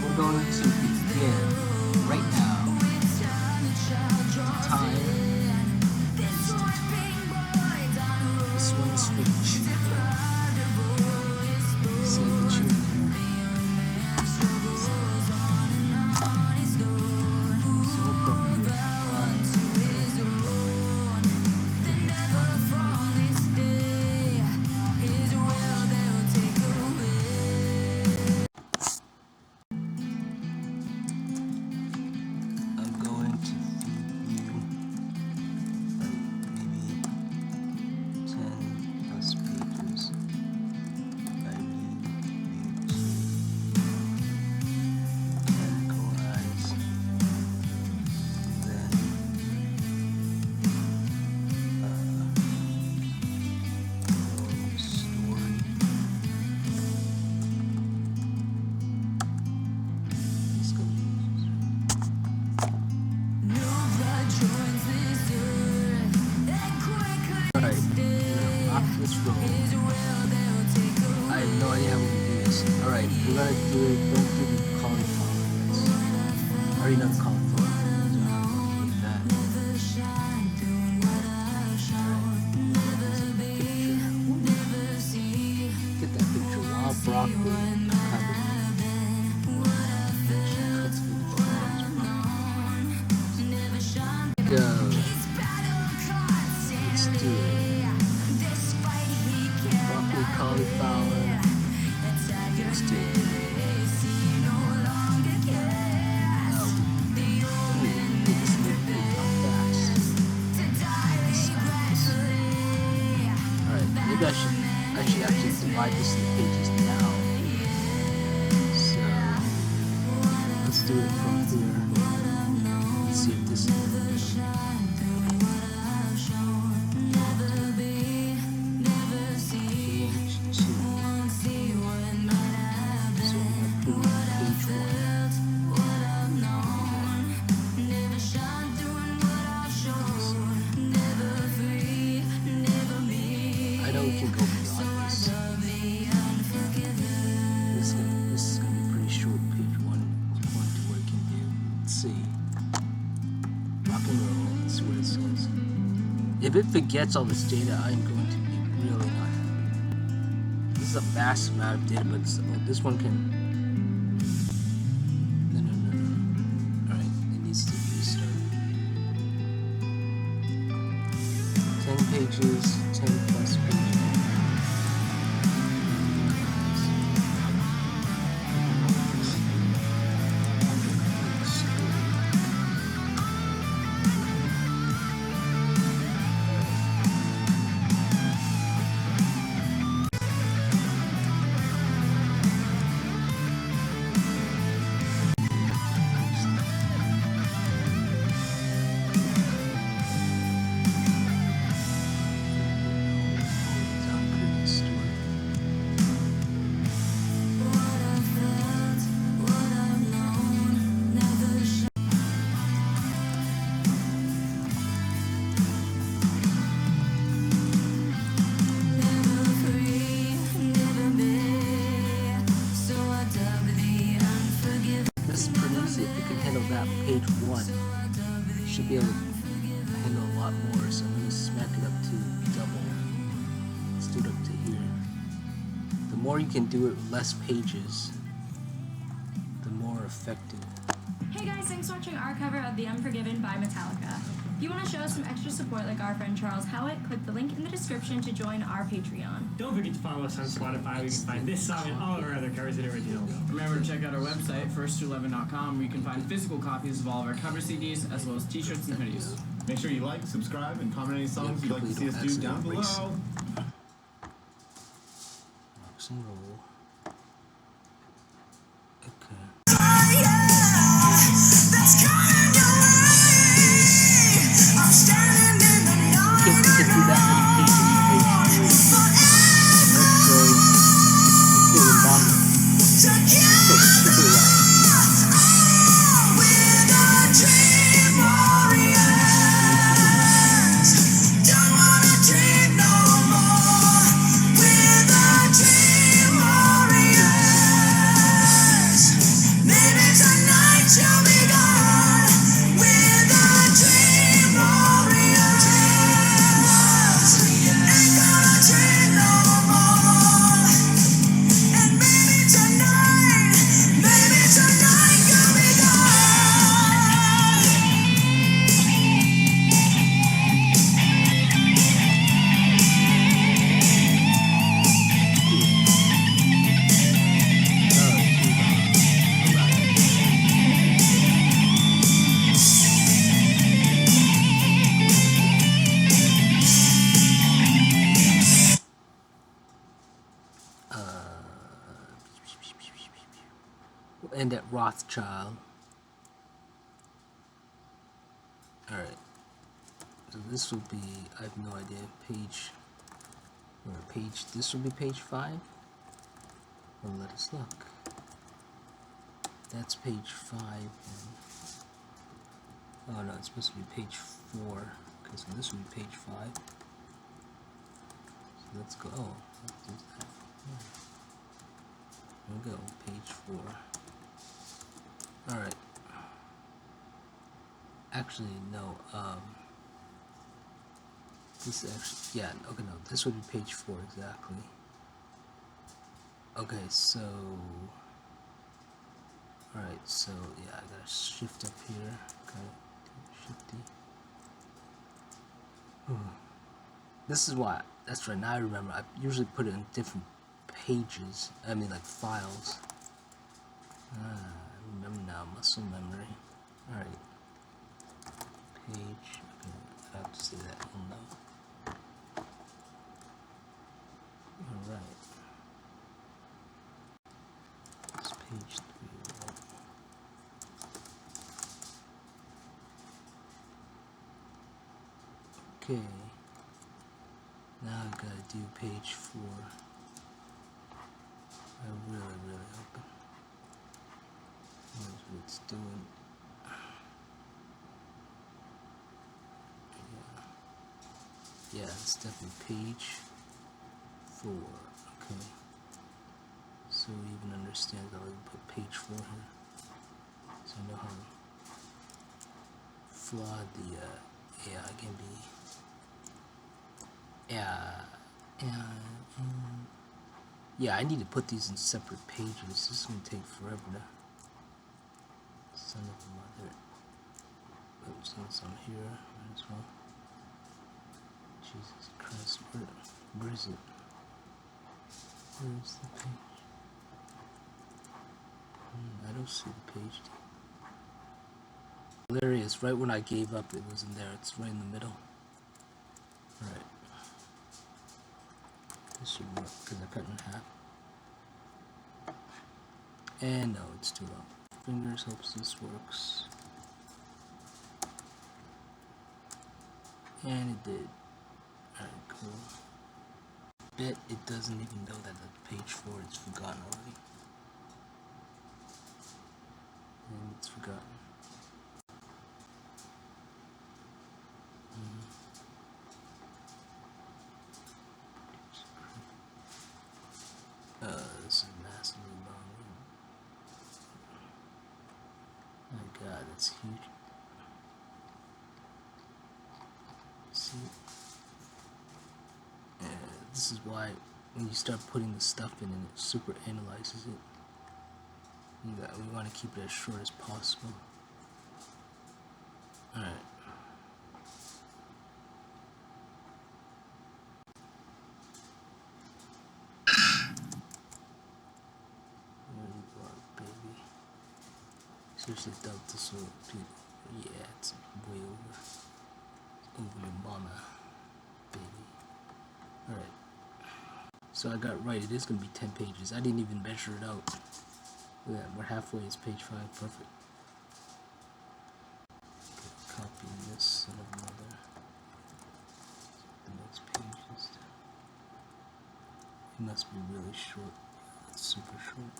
We're going to begin right now. Time. This one's speech. Save the tune here. So we'll put I have no idea how we do this. Alright, we're gonna do it, don't do the cauliflower. I already know the cauliflower. Get that picture. Wild broccoli. Go. Let's do it. Broccoli, cauliflower. Let's do it. Alright, maybe I should actually divide this into pages now. So let's do it from here. Let's see if this is if it forgets all this data, I'm going to be really not happy. This is a vast amount of data, but this one can... No. Alright, it needs to restart. 10 pages, 10 plus pages. Page 1 should be able to handle a lot more, so I'm going to smack it up to double. Let's do it up to here. The more you can do it with less pages, the more effective. Hey guys, thanks for watching our cover of The Unforgiven by Metallica. If you want to show us some extra support like our friend Charles Howitt, click the link in the description to join our Patreon. Don't forget to follow us on Spotify where you can find this song and all of our other covers at original. Remember to check out our website, first11.com, where you can find physical copies of all of our cover CDs, as well as t-shirts and hoodies. Make sure you like, subscribe, and comment any songs you'd like to see us do down below. Rocks and roll. Okay. Dream no more with a dream. We'll end at Rothschild. Alright. So this will be, I have no idea, this will be page 5? Well, let us look. That's page 5. Oh no, it's supposed to be page 4. Okay, so this will be page 5. So let's go, let's do that. There we go, page 4. Alright. Actually, no, this actually, yeah, okay, no, this would be page 4 exactly. Okay, so, alright, so, yeah, I gotta shift up here, okay, shifty. This is why, that's right, now I remember, I usually put it in different pages, I mean, like, files. I remember now, muscle memory. Alright. Page, okay, I have to say that, oh no. Alright. It's page 3, right? Okay. Now I gotta do page 4. I really hope it knows what it's doing. Yeah, it's definitely page 4. Okay. So we even understand that I can put page 4 here. So I know how flawed the AI can be. Yeah, I need to put these in separate pages. This is gonna take forever to. Son of a mother. Oh, since I'm here, might as well. Jesus Christ, where is it? Where's the page? I don't see the page. There it is. Right when I gave up, it wasn't there. It's right in the middle. Alright. This should work because I cut it in half. And no, it's too long. Fingers hopes this works. And it did. Alright, cool. Bet it doesn't even know that the page 4 is forgotten already. And it's forgotten. This is massively long. My god, that's huge. See? This is why when you start putting the stuff in and it super analyzes it, we want to keep it as short as possible. Alright. Seriously doubt this will be, yeah, it's way over. It's over your mama, baby. Alright. So I got right, it is going to be 10 pages. I didn't even measure it out. Look at that, we're halfway, it's page 5, perfect. Okay, copy this son of mother. The next page is, it must be really short. It's super short.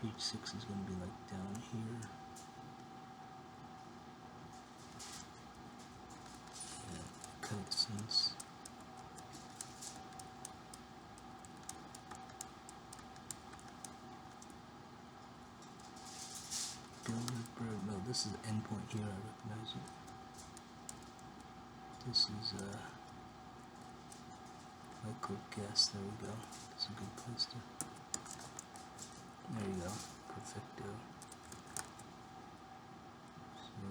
Page 6 is going to be like down here. Yeah, cut it since. Bilderberg, no, this is the end point here, I recognize it. This is Michael Guess, there we go. That's a good place to. There you go, perfecto. So,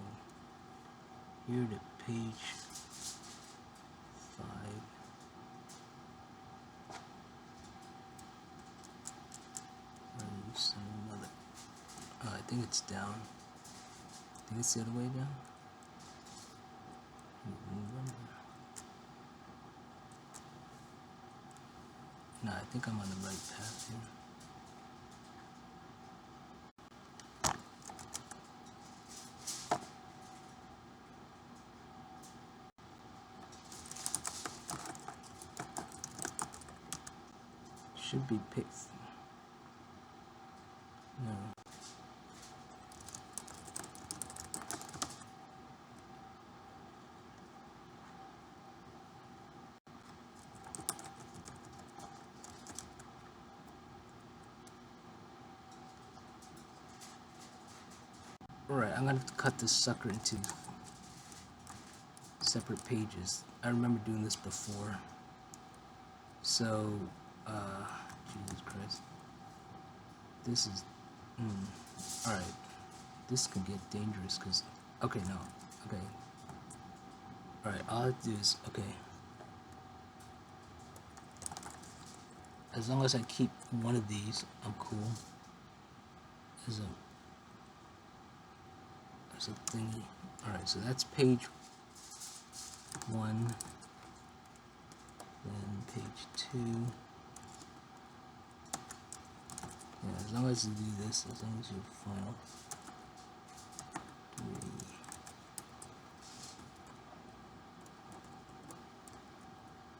here to page 5. I think it's down. I think it's the other way down. No, I think I'm on the right path here. Should be picked. No. Alright, I'm gonna have to cut this sucker into separate pages. I remember doing this before. So, Jesus Christ. This is, alright. This can get dangerous because, okay, no. Okay. Alright, all I have to do is, okay. As long as I keep one of these, I'm cool. There's a thingy. Alright, so that's page 1. Then page 2. Yeah, as long as you do this, as long as you file 3.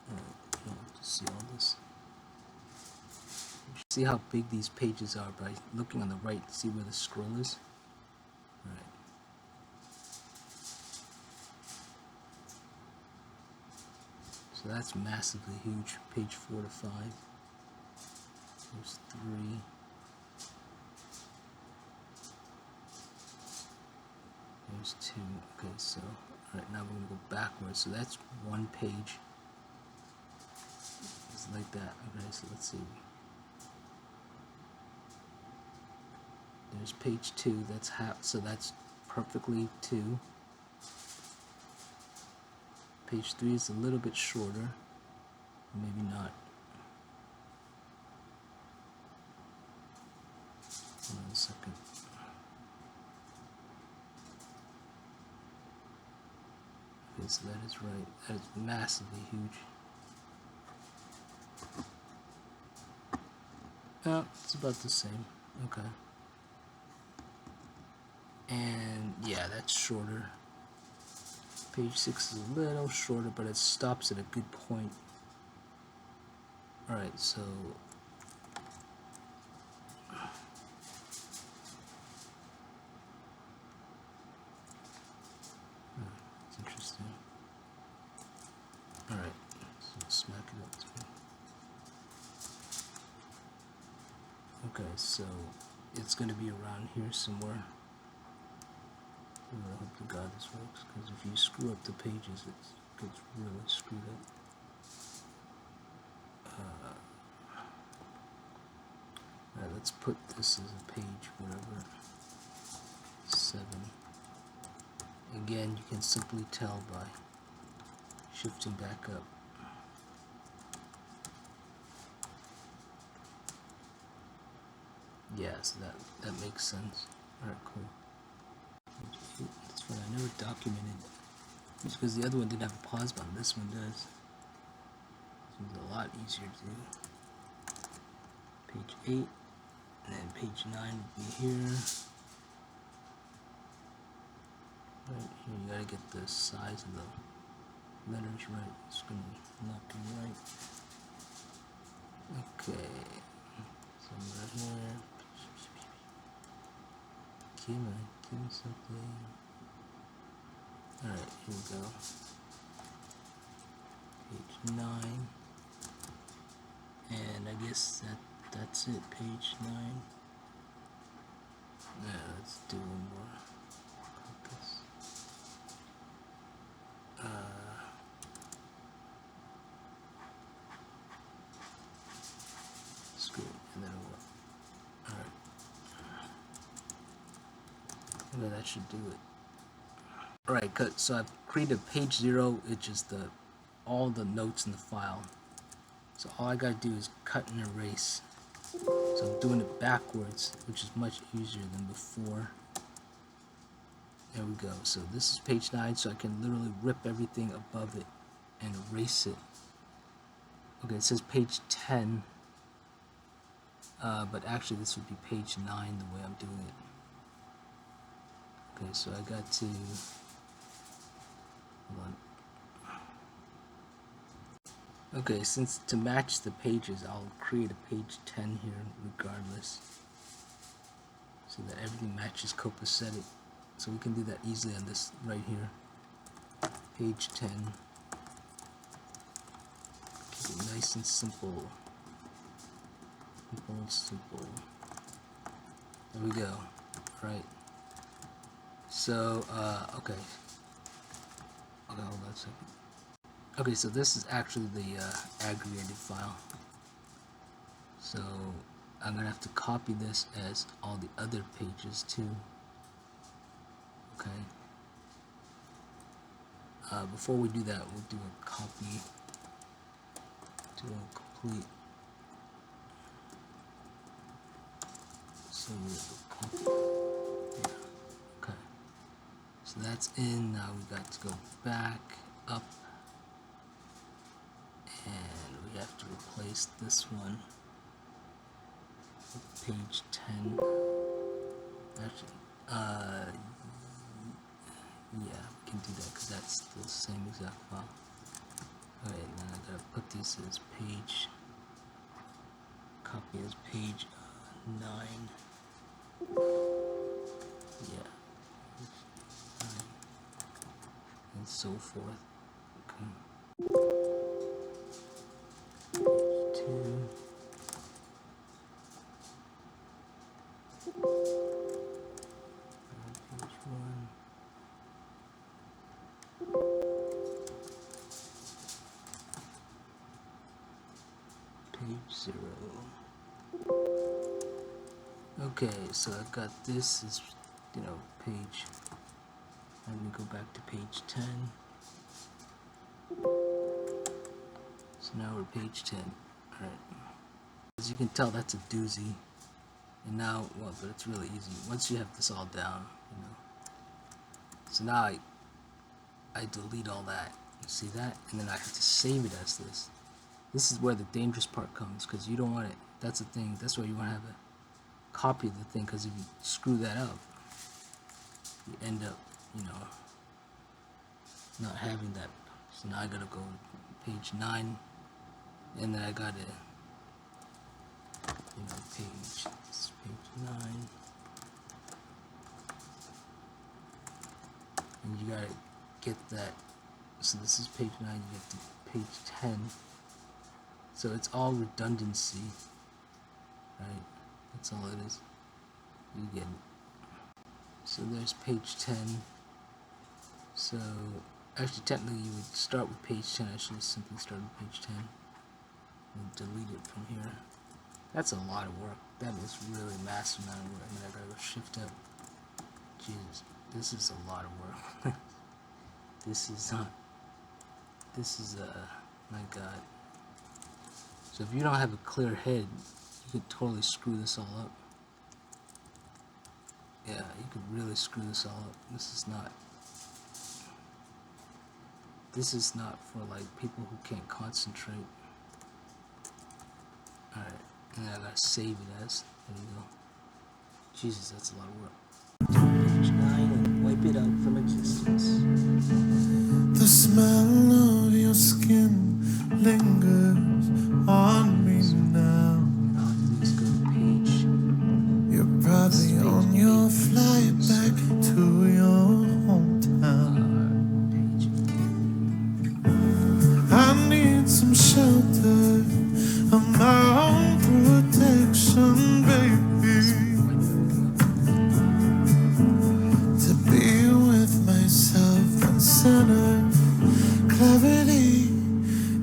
Alright, you don't have to see all this. See how big these pages are by looking on the right, see where the scroll is? Alright. So that's massively huge. Page 4 to 5. There's 3. There's 2. Okay, so alright, now we're gonna go backwards. So that's one page. It's like that. Okay, so let's see. There's page 2. That's half. So that's perfectly 2. Page 3 is a little bit shorter. Maybe not. Hold on a second. Okay, so that is right. That is massively huge. Oh, it's about the same. Okay. And yeah, that's shorter. Page 6 is a little shorter, but it stops at a good point. Alright, so it's interesting. Alright, so smack it up to me. Okay, so it's going to be around here somewhere. I hope to God this works, because if you screw up the pages, it gets really screwed up. Alright, let's put this as a page, whatever. 7. Again, you can simply tell by shifting back up. Yeah, so that makes sense. Alright, cool. That's what I never documented. Just because the other one didn't have a pause button, this one does. This one's a lot easier to do. Page 8, and then page 9 would be here. Right here, you gotta get the size of the letters right. It's gonna not be right. Okay, so right here. Give me something. Alright, here we go. Page 9. And I guess that's it, page 9. Yeah, let's do one more. Focus. Screw it, and then what? Alright. Okay, that should do it. Alright, so I've created page 0, it's just all the notes in the file. So all I gotta do is cut and erase. So I'm doing it backwards, which is much easier than before. There we go. So this is page 9, so I can literally rip everything above it and erase it. Okay, it says page 10. but actually this would be page 9 the way I'm doing it. Okay, so I got to, hold on. Okay, since to match the pages, I'll create a page 10 here regardless, so that everything matches copacetic. So we can do that easily on this right here. Page 10. Keep it nice and simple. Simple. There we go. Right. So, okay. Okay, hold on a second. Okay, so this is actually the aggregated file. So I'm gonna have to copy this as all the other pages too. Okay. Before we do that, we'll do a copy to a complete. So we'll copy. Yeah. Okay. So that's in. Now we got to go back up. And we have to replace this one with page 10. Actually, yeah, we can do that because that's the same exact file. Alright, then I gotta put this as page, copy as page 9. Yeah, 9. And so forth. Okay. Page 0. Okay, so I've got this as, page. I'm gonna go back to page 10. So now we're page 10. Alright. As you can tell, that's a doozy. And now, well, but it's really easy. Once you have this all down, So now I delete all that. You see that? And then I have to save it as this. This is where the dangerous part comes, because you don't want it. That's the thing. That's why you want to have a copy of the thing, because if you screw that up, you end up, not having that. So now I gotta go to page 9, and then I gotta, page 9, and you gotta get that. So this is page 9. You get to page 10. So it's all redundancy, right? That's all it is. You get it. So there's page 10. So actually, technically, you would start with page 10. I should have simply started with page 10 and delete it from here. That's a lot of work. That is really a massive amount of work. And then I gotta go shift up. Jesus, this is a lot of work. This is my God. So if you don't have a clear head, you could totally screw this all up. Yeah, you could really screw this all up. This is not for like people who can't concentrate. Alright, and then I gotta save it as. There we go. Jesus, that's a lot of work. Page 9 and wipe it out from existence. The smell of your skin lingers on me now. And all I have to do is go to page. You're probably on your flight back to your hometown. I need some shelter of my own protection, baby. To be with myself and center, clarity,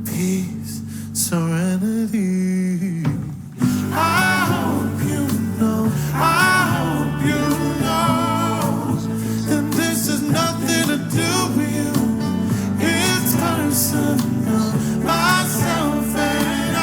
peace, serenity. I hope you know, and this has nothing to do with you. It's personal, myself and I.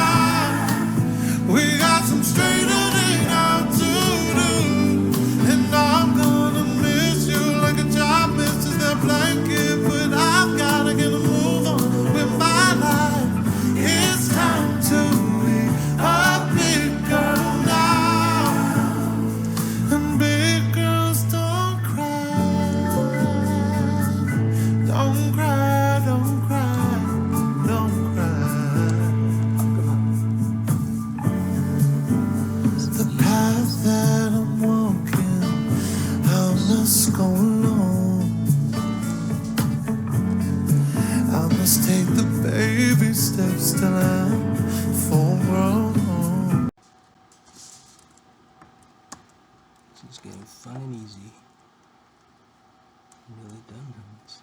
steps till I'm full grown. It's just getting fun and easy. Really done this.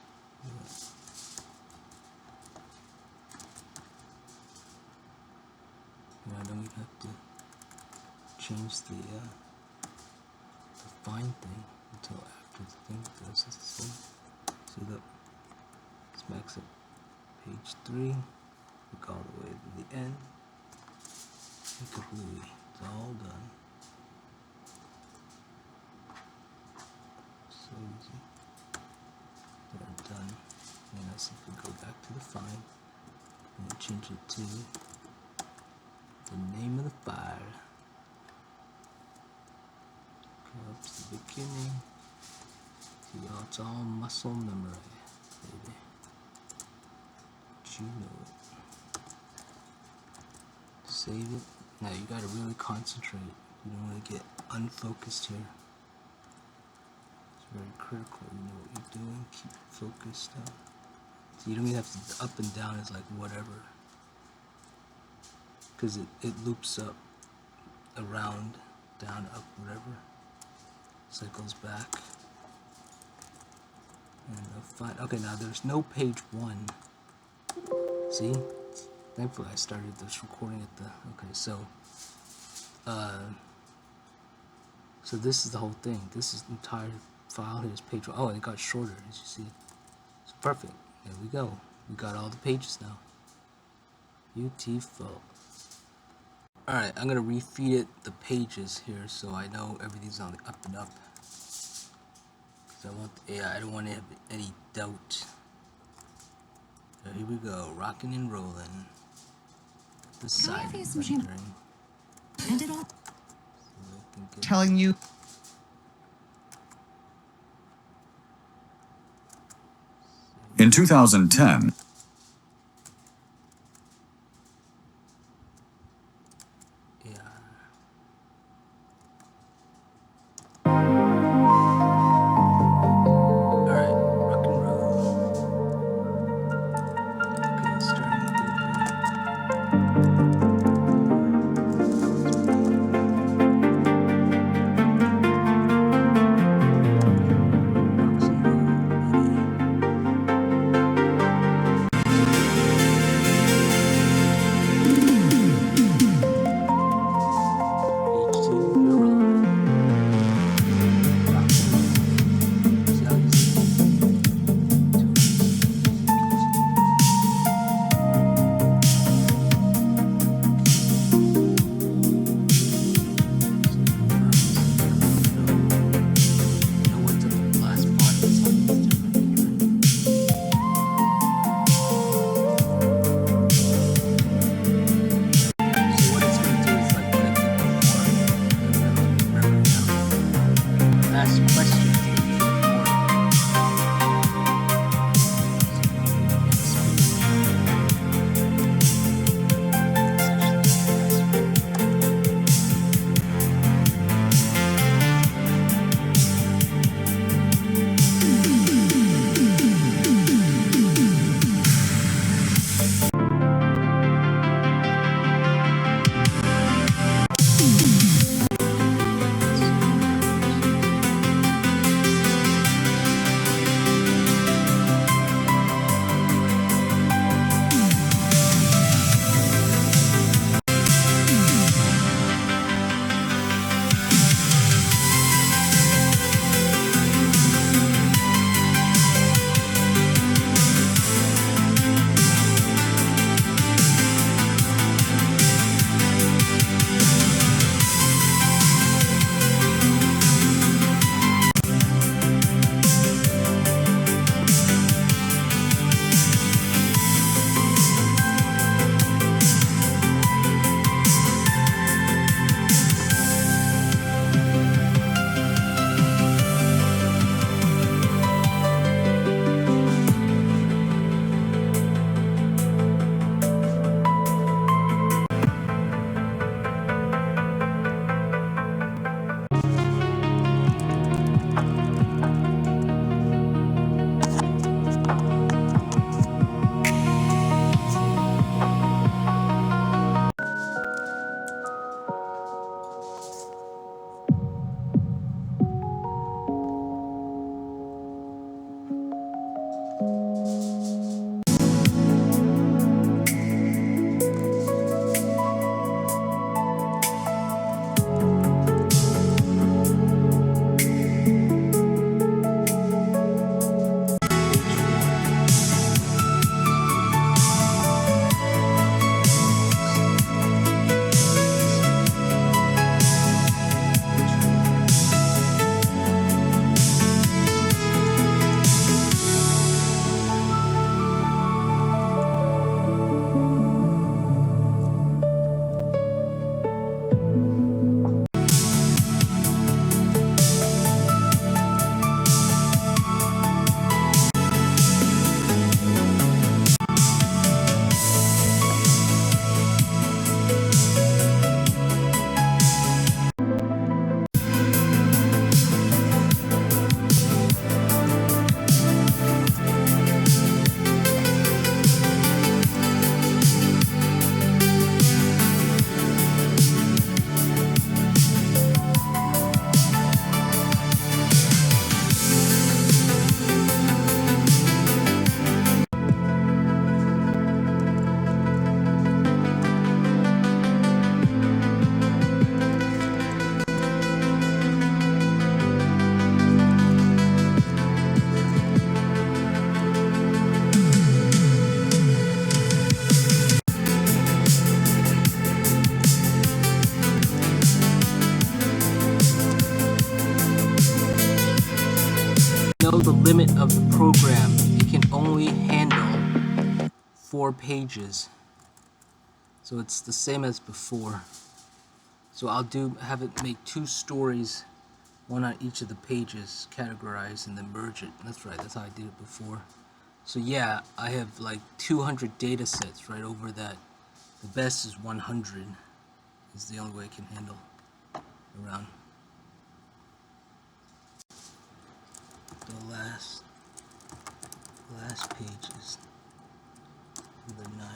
Yeah, I don't even have to change the fine thing until after the thing does its thing. See, look, let's max up page 3, look all the way to the end, and completely, it's all done. So easy. They're done. And I simply go back to the file and change it to the name of the file. Go up to the beginning. See, oh, it's all muscle memory, baby. But you know it. Save it. Now you gotta really concentrate. You don't want to get unfocused here. It's very critical. You know what you're doing. Keep it focused up. So you don't even have to, up and down is like whatever. Because it loops up, around, down, up, whatever. Cycles back. And fine. Okay, now there's no page 1. See? Thankfully I started this recording at the, okay, so this is the whole thing. This is the entire file. Here's page 1. Oh, and it got shorter, as you see. So perfect. There we go. We got all the pages now. Beautiful. Alright, I'm gonna refeed it the pages here so I know everything's on the up and up. Cause I want the AI, I don't want to have any doubt. So here we go, rocking and rolling. The Can I side offer you some shampoo? rendering. And it all So I can get telling you. In 2010, yeah. Alright, rock and roll. Okay, starting with rocks and roll, baby. 4 pages, so it's the same as before. So I'll have it make 2 stories, one on each of the pages, categorize and then merge it. That's right, that's how I did it before. So yeah, I have like 200 data sets right over that. The best is 100 is the only way I can handle around. The last page is number 9.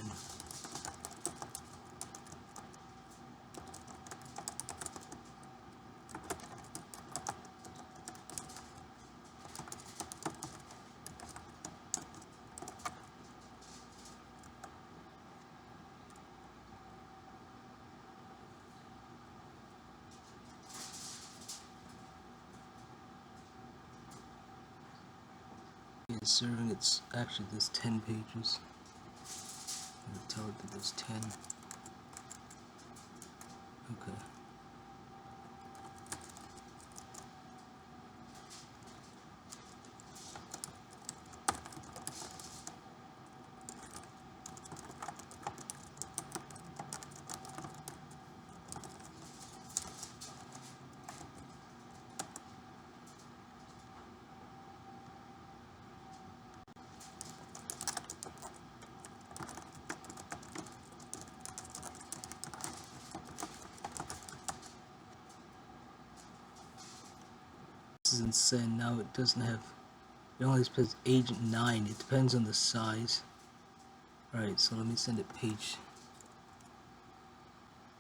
It's serving, it's actually there's 10 pages. I'm gonna tell it that there's 10. Okay. This is insane. Now it doesn't have, it only says agent 9. It depends on the size. Alright, so let me send it page.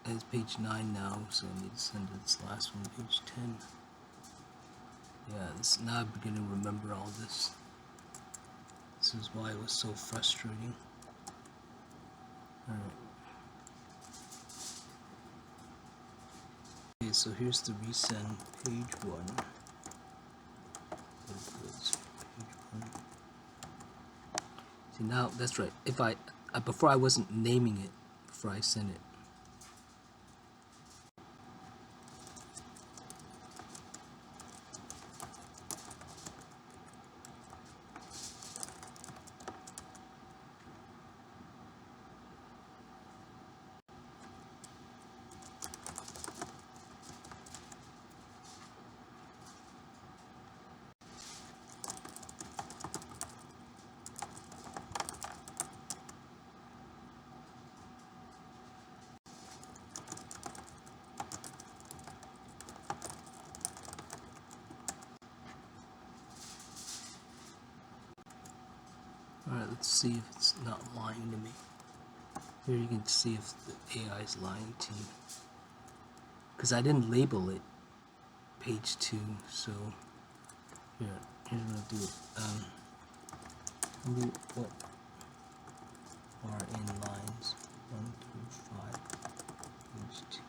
It's page 9 now, so I need to send it this last one, page 10. Yeah, this, now I'm beginning to remember all this. This is why it was so frustrating. Alright. Okay, so here's the resend, page 1. See now, that's right. If before I wasn't naming it before I sent it. Alright, let's see if it's not lying to me. Here you can see if the AI is lying to you. Because I didn't label it page 2, so here's what I'll do. What are in lines 1 through 5, page 2.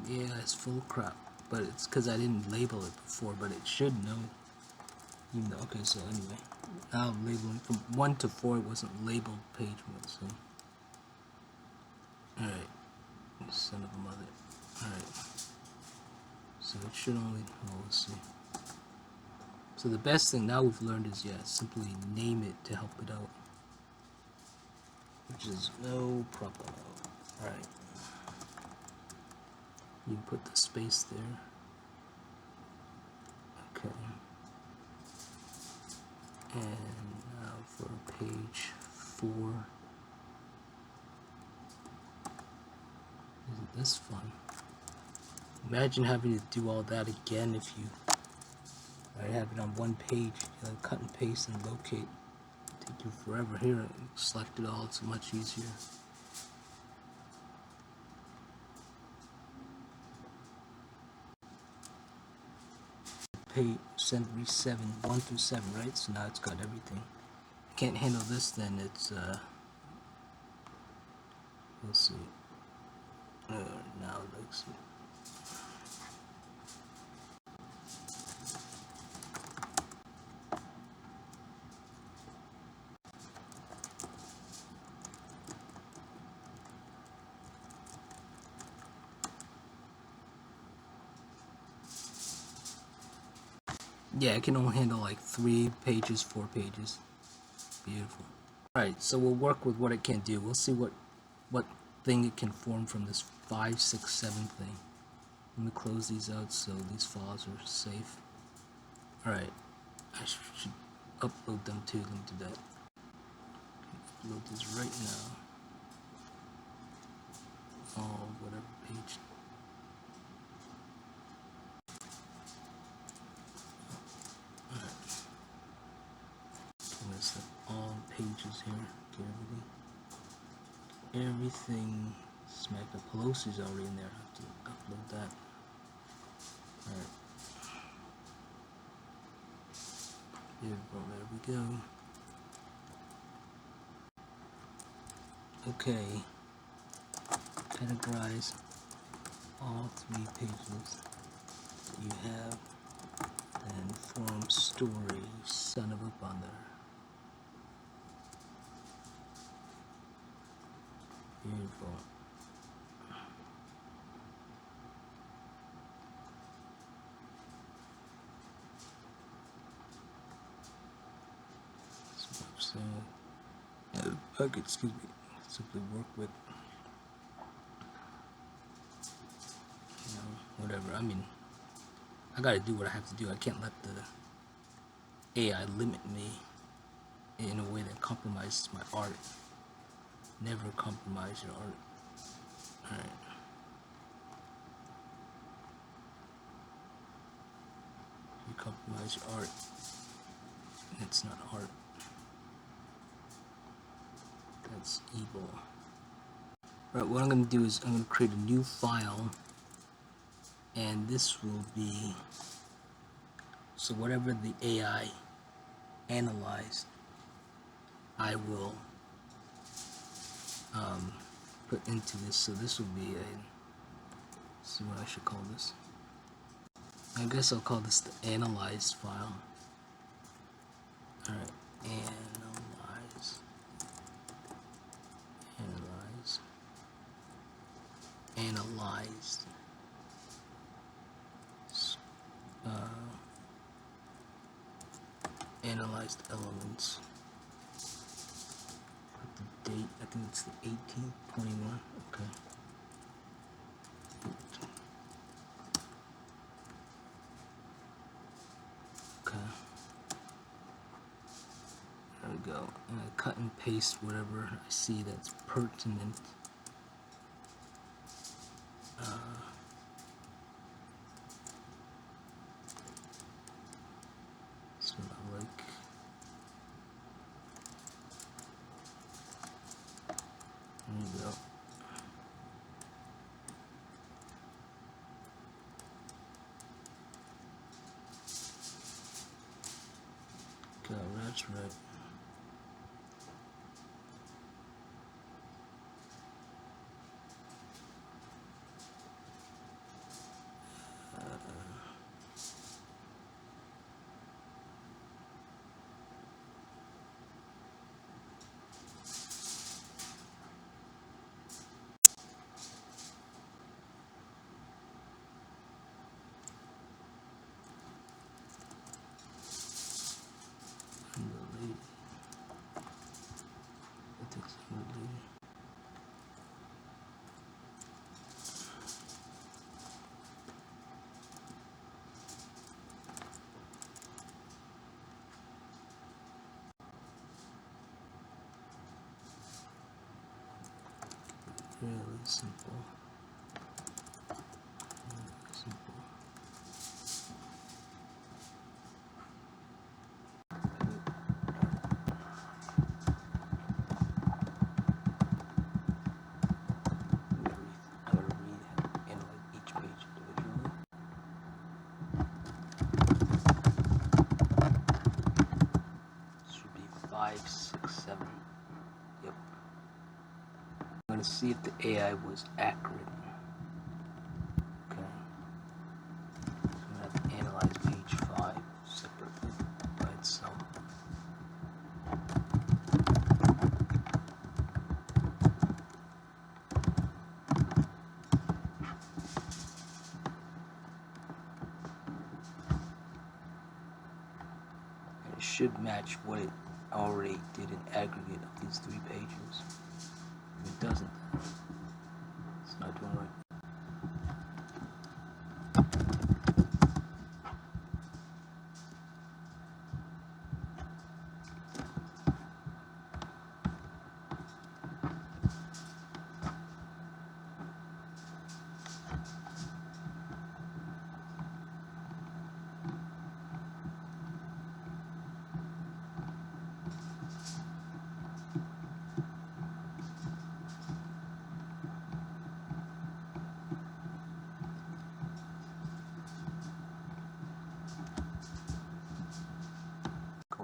Yeah, it's full of crap, but it's because I didn't label it before, but it should know. Even though, okay, so anyway, now I'm labeling from 1 to 4, it wasn't labeled page 1, so. Alright, son of a mother. Alright, so it should only, oh, let's see. So the best thing now we've learned is, yeah, simply name it to help it out. Which is no problem. Alright. You can put the space there. Okay. And now for page 4. Isn't this fun? Imagine having to do all that again if you have it on one page. You know, cut and paste and locate. Take you forever. Here, select it all. It's much easier. Send read 7, 1 through 7, right? So now it's got everything. Can't handle this, then it's let's see. Now let's see. Yeah, it can only handle like 3 pages, 4 pages. Beautiful. Alright, so we'll work with what it can do. We'll see what thing it can form from this 5, 6, 7 thing. I'm gonna close these out so these files are safe. Alright, I should upload them too. Let me do that. Upload this right now. Oh, whatever page. Alright. I'm gonna set all pages here. Get everything smacked up. Pelosi's already in there. I have to upload that. Alright. Beautiful, there we go. Okay. Categorize all 3 pages that you have and form story, son of a bundler. Beautiful. So, okay, excuse me, simply work with, you know, whatever. I mean, I gotta do what I have to do. I can't let the AI limit me in a way that compromises my art. Never compromise your art. Alright. You compromise your art, it's not art. That's evil. Right, what I'm going to do is I'm going to create a new file, and this will be, so whatever the AI analyzed, I will put into this. So this will be a, let's see what I should call this. I guess I'll call this the analyzed file. Alright, analyzed analyzed elements. Put the date, I think it's the 18th, 21, okay. Okay. There we go. And I cut and paste whatever I see that's pertinent. So I like. There you go. Okay, that's right. Really simple. Really simple. I gotta read and like each page individually. Should be 5, 6, 7. Yep. I'm gonna see if the AI was accurate. Okay. So I'm gonna have to analyze page 5 separately by itself. should match what it already did in aggregate of these 3 pages. If it doesn't, it's not doing right.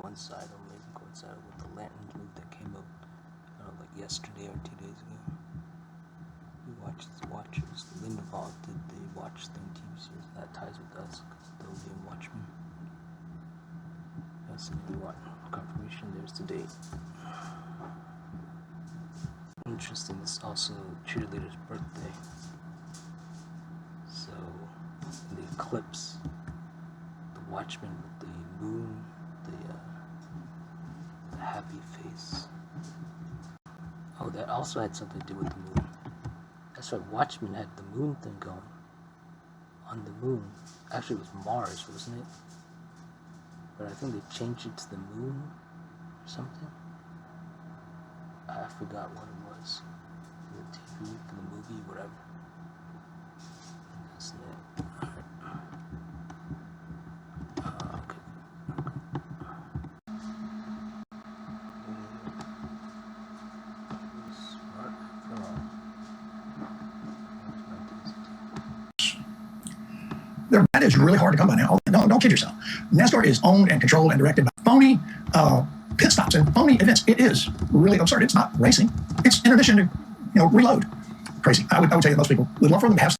Coincided with the Lanterns movie that came out, like yesterday or 2 days ago. We watched the Watchers. Lindelof did the Watch Thing TV series. That ties with us because they'll be in Watchmen. That's another one. Confirmation there's today. Interesting. It's also cheerleader's birthday. So the eclipse, the Watchmen with the moon, the happy face. Oh, that also had something to do with the moon. That's right, Watchmen had the moon thing going. On the moon. Actually, it was Mars, wasn't it? But I think they changed it to the moon or something. I forgot what it was. For the TV, for the movie, whatever. That's it. Okay. That is really hard to come by now. Don't kid yourself. NASCAR is owned and controlled and directed by phony pit stops and phony events. It is really absurd. It's not racing. It's intermission to, reload. Crazy. I would tell you most people would love for them to have.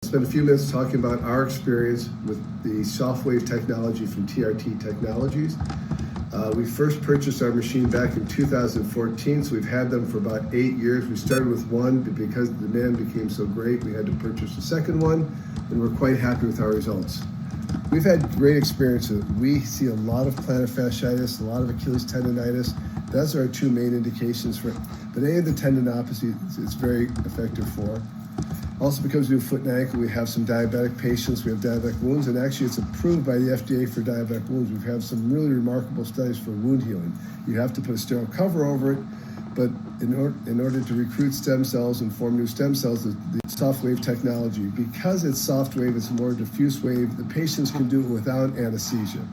Spend a few minutes talking about our experience with the Softwave technology from TRT Technologies. We first purchased our machine back in 2014, so we've had them for about 8 years. We started with one, but because the demand became so great, we had to purchase a second one, and we're quite happy with our results. We've had great experience. We see a lot of plantar fasciitis, a lot of Achilles tendonitis. Those are our 2 main indications for it. But any of the tendinopathy, it's very effective for. Also, because we do foot and ankle, we have some diabetic patients, we have diabetic wounds, and actually it's approved by the FDA for diabetic wounds. We've had some really remarkable studies for wound healing. You have to put a sterile cover over it, but in order to recruit stem cells and form new stem cells, the Softwave technology, because it's Softwave, it's more diffuse wave, the patients can do it without anesthesia.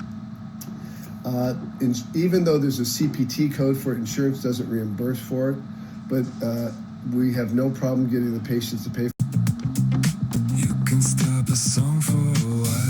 Even though there's a CPT code for it, insurance doesn't reimburse for it, but we have no problem getting the patients to pay for it.